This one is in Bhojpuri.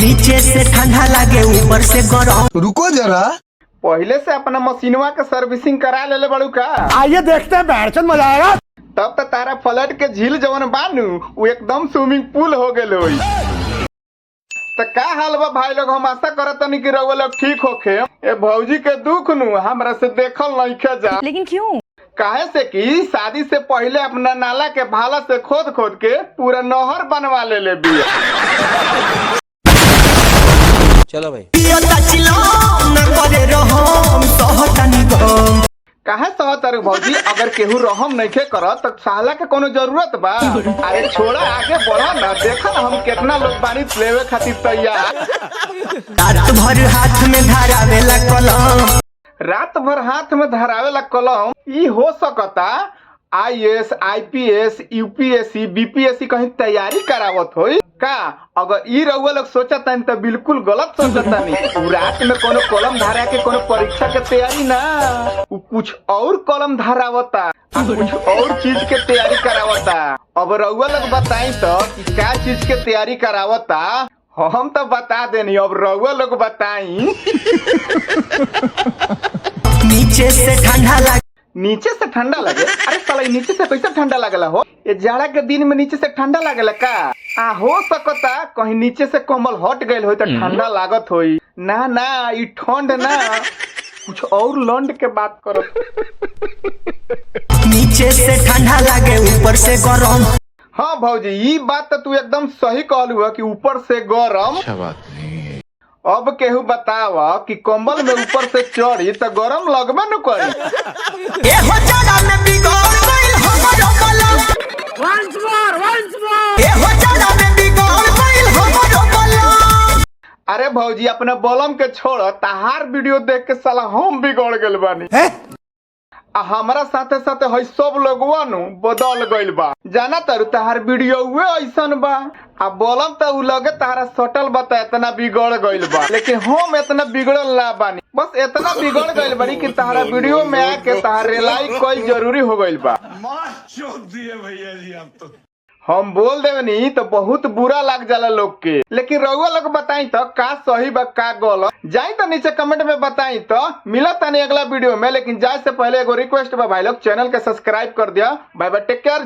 नीचे से ठंडा लगे ऊपर से गरम। रुको जरा, पहले से अपना मशीनवा के सर्विसिंग करा ले बड़ू का। आइए देखते हैं, बैठन मजा आएगा। तब तो तारा फ्लड के झील जवन बानू वो एकदम स्विमिंग पूल हो गए होई। तो का हाल बा भाई लोग, हम आशा करत तनी कि रउआ लोग ठीक होखे। ए भौजी के दुख नु हमरा से देखल नहीं जा। लेकिन क्यों? काहे से कि शादी से पहले अपना नाला के भाला से खोद खोद के पूरा नहर बनवा ले बिया। चलो भाई काहे सहतर भौजी, अगर केहू रहम नहीं करत तो साला के कोनो जरूरत बा? अरे छोड़ा आगे बढ़ा ना, देखा ना हम कितना लोग बानी लेवे खातिर तैयार। रात भर हाथ में धरावेला कलम, रात भर हाथ में धरावेला कलम। ई हो सकता IAS, IPS, UPSC, BPSC कहीं तैयारी करावत होई का? अगर ई रउआ लोग सोचता तो बिल्कुल गलत सोचता नहीं। रात में कोनो कलम धरा के कोनो परीक्षा के तैयारी ना, उ कुछ और कलम धरावता, कुछ और चीज के तैयारी करावता। अब रउआ लोग बताई तो कि क्या चीज के तैयारी करावता। हम तो बता देनी, अब रउआ लोग बताई। नीचे से ठंडा लगे। नीचे से ठंडा लगे? अरे साला नीचे से कैसे ठंडा लगला हो? ये जाड़ा के दिन में नीचे से ठंडा लगला का? हो सकता कहीं नीचे से कम्बल हट गए हो तो ठंडा लागत होई। ना ना, ई ठंड ना, कुछ और लंड के बात करो। नीचे से ठंडा लगे ऊपर से गरम। हाँ भौजी, ये बात तो तू एकदम सही कहलू है कि ऊपर से गरम। अच्छा बात नहीं। अब केहू बतावा कि कंबल में ऊपर से चढ़ी तो गरम लगबे न करी। ए हो जाड़ा में बिगड़ गइल हमरो कलम। ए हो जाड़ा में बिगड़ गइल हमरो कलम। अरे भौजी, अपने बलम के छोड़, तहार वीडियो देख के साला हम बिगड़ गइल बानी। हमारा साथे साथे हई सब लोगवा नु बदल गइल बा। जाना तारू तहार वीडियो हुए ऐसन बा, आ बोलम तो उ लगे तारा सटल बा तो इतना बिगड़ गइल बा। लेकिन हम इतना बिगड़ल ना बानी, बस इतना बिगड़ गइल बानी कि तारा वीडियो में आके तार रिलाई कोई जरूरी हो गइल बा। भैया जी आप तो हम बोल देवनी तो बहुत बुरा लग जाला लोग के। लेकिन रउआ लोग बताई तो का सही बा का गलत, जाई तो नीचे कमेंट में बताई तो मिला तानी अगला वीडियो में। लेकिन जाए से पहले एगो रिक्वेस्ट बा भाई लोग, चैनल के सब्सक्राइब कर दिया। Bye bye, take care.